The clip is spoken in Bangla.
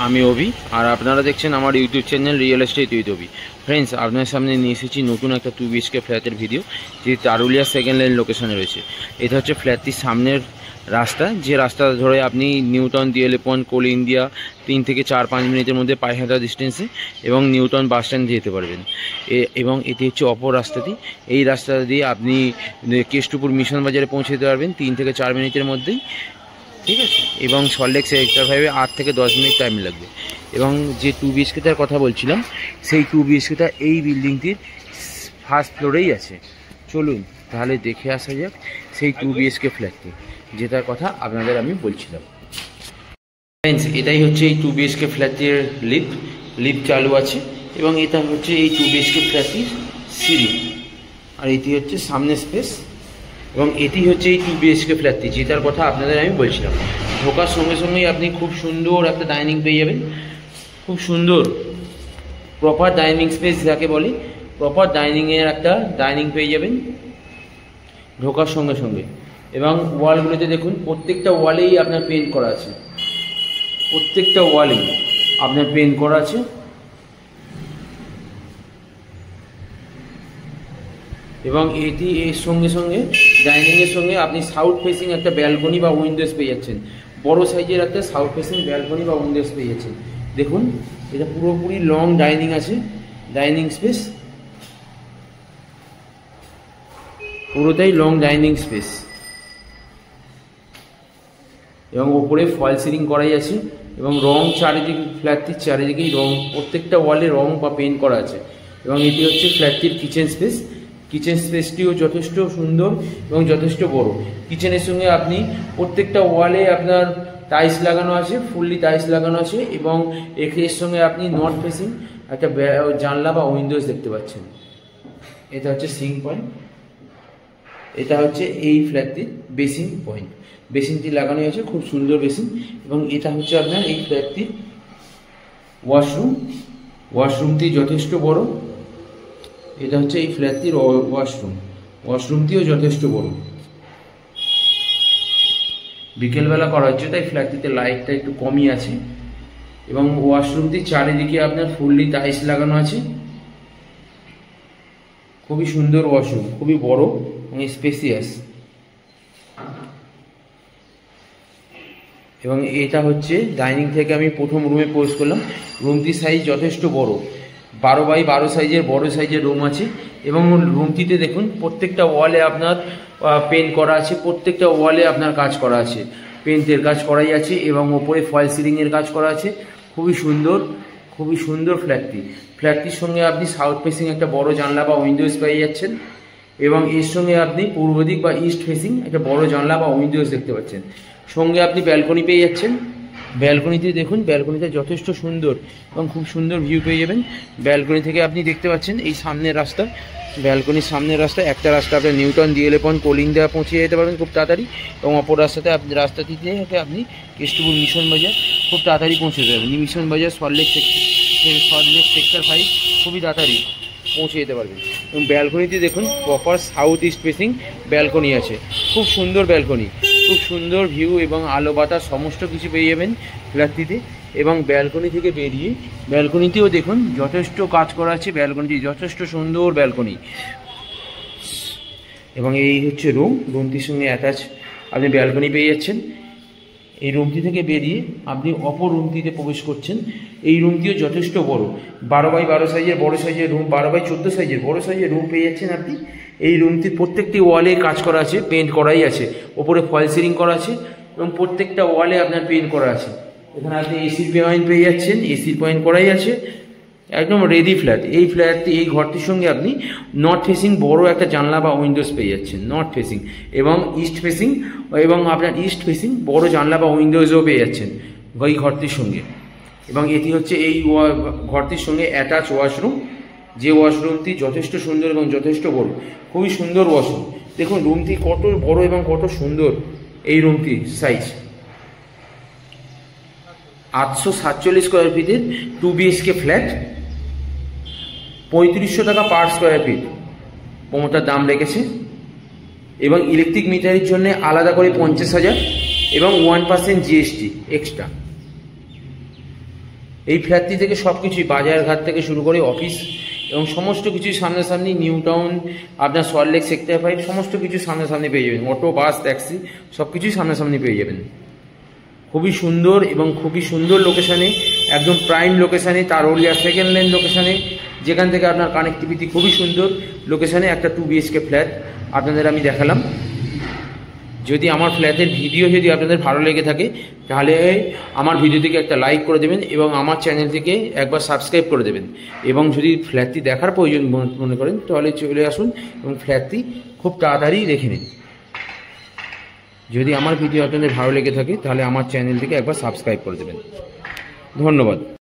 আমি অভি আর আপনারা দেখছেন আমার YouTube channel real estate with Abhi. Friends, আপনার সামনে নিয়ে এসেছি নতুন একটা 2 BHK ফ্ল্যাটের ভিডিও, যে তারুলিয়া সেকেন্ড লাইন লোকেশনে রয়েছে। এটা হচ্ছে ফ্ল্যাটটির সামনের রাস্তা, যে রাস্তা ধরে আপনি নিউটাউন, ডিএলএ পয়েন্ট, কোল ইন্ডিয়া 3 থেকে 4-5 মিনিটের মধ্যে পায়ে হাঁটা ডিস্টেন্সে এবং নিউটাউন বাস স্ট্যান্ড যেতে পারবেন। এবং এটি হচ্ছে অপর রাস্তাটি। এই রাস্তা দিয়ে আপনি কেষ্টপুর মিশন বাজারে পৌঁছে যেতে পারবেন 3 থেকে 4 মিনিটের মধ্যেই, ঠিক আছে। এবং সল্টলেক সেক্টর 5-এ 8 থেকে 10 মিনিট টাইম লাগবে। এবং যে 2 BHKটার কথা বলছিলাম, সেই 2 BHKটা এই বিল্ডিংটির ফার্স্ট ফ্লোরেই আছে। চলুন তাহলে দেখে আসা যাক সেই 2 BHK ফ্ল্যাটটি, যেটার কথা আপনাদের আমি বলছিলাম। ফ্রেন্ডস, এটাই হচ্ছে এই 2 BHK ফ্ল্যাটের লিফট চালু আছে, এবং এটা হচ্ছে এই 2 BHK ফ্ল্যাটটির সিঁড়ি, আর এটি হচ্ছে সামনে স্পেস। এবং এটি হচ্ছে এই 2 BHK ফ্ল্যাটটি, যেটার কথা আপনাদের আমি বলছিলাম। ঢোকার সঙ্গে সঙ্গেই আপনি খুব সুন্দর একটা ডাইনিং পেয়ে যাবেন, খুব সুন্দর প্রপার ডাইনিং স্পেস যাকে বলি, প্রপার ডাইনিংয়ের একটা ডাইনিং পেয়ে যাবেন ঢোকার সঙ্গে সঙ্গে। এবং ওয়ালগুলোতে দেখুন, প্রত্যেকটা ওয়ালেই আপনার পেন্ট করা আছে, প্রত্যেকটা ওয়ালেই আপনার পেন্ট করা আছে। এবং এটি এর সঙ্গে সঙ্গে ডাইনিংয়ের সঙ্গে আপনি সাউথ ফেসিং একটা ব্যালকনি বা উইন্ডোজ পেয়ে যাচ্ছেন, বড় সাইজের একটা সাউথ ফেসিং ব্যালকনি বা উইন্ডোজ পেয়ে যাচ্ছেন। দেখুন, এটা পুরোপুরি লং ডাইনিং আছে, ডাইনিং স্পেস পুরোটাই লং ডাইনিং স্পেস। এবং ওপরে ফল সিলিং করাই আছে, এবং রং চারিদিকে, ফ্ল্যাটটির চারিদিকেই রং, প্রত্যেকটা ওয়ালে রং বা পেন্ট করা আছে। এবং এটি হচ্ছে ফ্ল্যাটটির কিচেন স্পেস। কিচেন স্পেসটিও যথেষ্ট সুন্দর এবং যথেষ্ট বড়। কিচেনের সঙ্গে আপনি প্রত্যেকটা ওয়ালে আপনার টাইলস লাগানো আছে, ফুললি টাইলস লাগানো আছে। এবং এর সঙ্গে আপনি নর্থ ফেসিং একটা জানলা বা উইন্ডোজ দেখতে পাচ্ছেন। এটা হচ্ছে সিঙ্ক পয়েন্ট, এটা হচ্ছে এই ফ্ল্যাটটির বেসিন পয়েন্ট। বেসিনটি লাগানো আছে, খুব সুন্দর বেসিন। এবং এটা হচ্ছে আপনার এই ফ্ল্যাটটির ওয়াশরুম। ওয়াশরুমটি যথেষ্ট বড়। এটা হচ্ছে এই ফ্ল্যাটটির ওয়াশরুমটিও যথেষ্ট বড়। বিকেলবেলা করা হচ্ছে, তাই ফ্ল্যাটটিতে লাইটটা একটু কমই আছে। এবং ওয়াশরুমটির চারিদিকে আপনার ফুললি টাইলস লাগানো আছে। খুবই সুন্দর ওয়াশরুম, খুবই বড় এবং স্পেসিয়াস। এবং এটা হচ্ছে ডাইনিং থেকে আমি প্রথম রুমে প্রবেশ করলাম। রুমটির সাইজ যথেষ্ট বড়, 12x12 সাইজের বড় সাইজের রুম আছে। এবং রুমটিতে দেখুন, প্রত্যেকটা ওয়ালে আপনার পেন্ট করা আছে, প্রত্যেকটা ওয়ালে আপনার কাজ করা আছে, পেন্টের কাজ করাই আছে। এবং ওপরে ফয়েল সিলিংয়ের কাজ করা আছে। খুবই সুন্দর, খুবই সুন্দর ফ্ল্যাটটির সঙ্গে আপনি সাউথ ফেসিং একটা বড় জানলা বা উইন্ডোজ পেয়ে যাচ্ছেন। এবং এর সঙ্গে আপনি পূর্ব দিক বা ইস্ট ফেসিং একটা বড় জানলা বা উইন্ডোজ দেখতে পাচ্ছেন। সঙ্গে আপনি ব্যালকনি পেয়ে যাচ্ছেন। ব্যালকনিতে দেখুন, ব্যালকনিটা যথেষ্ট সুন্দর এবং খুব সুন্দর ভিউ পেয়ে যাবেন। ব্যালকনি থেকে আপনি দেখতে পাচ্ছেন এই সামনের রাস্তা, ব্যালকনির সামনের রাস্তা, একটা রাস্তা আপনার নিউটাউন, ডিএলএ পয়েন্ট, কোল ইন্ডিয়া পৌঁছে যেতে পারবেন খুব তাড়াতাড়ি। এবং অপর রাস্তাটিতে আপনি কেষ্টপুর মিশন বাজার খুব তাড়াতাড়ি পৌঁছে যাবেন। মিশন বাজার সল্টলেক সেক্টর 5 খুবই তাড়াতাড়ি পৌঁছে যেতে পারবেন। এবং ব্যালকনিতে দেখুন, proper south east facing balcony আছে, খুব সুন্দর ব্যালকনি, খুব সুন্দর ভিউ এবং আলো বাতাস সমস্ত কিছু পেয়ে যাবেন ফ্ল্যাটটিতে। এবং ব্যালকনি থেকে বেরিয়ে ব্যালকনিতেও দেখুন যথেষ্ট কাজ করা আছে, ব্যালকনিটি যথেষ্ট সুন্দর ব্যালকনি। এবং এই হচ্ছে রুমটির সঙ্গে অ্যাটাচ আপনি ব্যালকনি পেয়ে যাচ্ছেন। এই রুমটি থেকে বেরিয়ে আপনি অপর রুমটিতে প্রবেশ করছেন। এই রুমটিও যথেষ্ট বড়, 12x12 সাইজের বড় সাইজের রুম, 12x14 সাইজের বড় সাইজের রুম পেয়ে যাচ্ছেন আপনি। এই রুমটির প্রত্যেকটি ওয়ালে কাজ করা আছে, পেন্ট করাই আছে, ওপরে ফয়েল সিলিং করা আছে। এবং প্রত্যেকটা ওয়ালে আপনার পেন্ট করা আছে। এখানে আপনি এসির পয়েন্ট পেয়ে যাচ্ছেন, এসির পয়েন্ট করাই আছে, একদম রেডি ফ্ল্যাট। এই ঘরটির সঙ্গে আপনি নর্থ ফেসিং বড় একটা জানলা বা উইন্ডোজ পেয়ে যাচ্ছেন, নর্থ ফেসিং এবং ইস্ট ফেসিং, এবং আপনার ইস্ট ফেসিং বড় জানলা বা উইন্ডোজও পেয়ে যাচ্ছেন এই ঘরটির সঙ্গে। এবং এটি হচ্ছে এই ঘরটির সঙ্গে অ্যাটাচ ওয়াশরুম, যে ওয়াশরুমটি যথেষ্ট সুন্দর এবং যথেষ্ট বড়, খুবই সুন্দর ওয়াশরুম। দেখুন রুমটি কত বড় এবং কত সুন্দর। এই রুমটির সাইজ 847 স্কোয়ার ফিটের 2 BHK ফ্ল্যাট, 3500 টাকা পার স্কোয়ার ফিট প্রমোটার দাম রেখেছে। এবং ইলেকট্রিক মিটারের জন্য আলাদা করে 50,000 এবং 1% GST এক্সট্রা। এই ফ্ল্যাটটি থেকে সব কিছুই বাজারঘাট থেকে শুরু করে অফিস এবং সমস্ত কিছুই সামনাসামনি, নিউ টাউন, আপনার সল্টলেক সেক্টর 5 সমস্ত কিছু সামনাসামনি পেয়ে যাবেন। অটো, বাস, ট্যাক্সি সব কিছুই সামনাসামনি পেয়ে যাবেন। খুবই সুন্দর এবং খুবই সুন্দর লোকেশানে, একদম প্রাইম লোকেশানে, তারুলিয়া সেকেন্ড লেন লোকেশানে, যেখান থেকে আপনার কানেক্টিভিটি খুবই সুন্দর লোকেশানে একটা 2 BHK ফ্ল্যাট আপনাদের আমি দেখালাম। যদি আমার ফ্ল্যাটের ভিডিও যদি আপনাদের ভালো লেগে থাকে তাহলে আমার ভিডিওটিকে একটা লাইক করে দেবেন এবং আমার চ্যানেলটিকে একবার সাবস্ক্রাইব করে দেবেন। এবং যদি ফ্ল্যাটটি দেখার প্রয়োজন মনে করেন তাহলে চলে আসুন এবং ফ্ল্যাটটি খুব তাড়াতাড়ি রেখে নিন। যদি আমার ভিডিও আপনাদের ভালো লেগে থাকে তাহলে আমার চ্যানেলটিকে একবার সাবস্ক্রাইব করে দেবেন। ধন্যবাদ।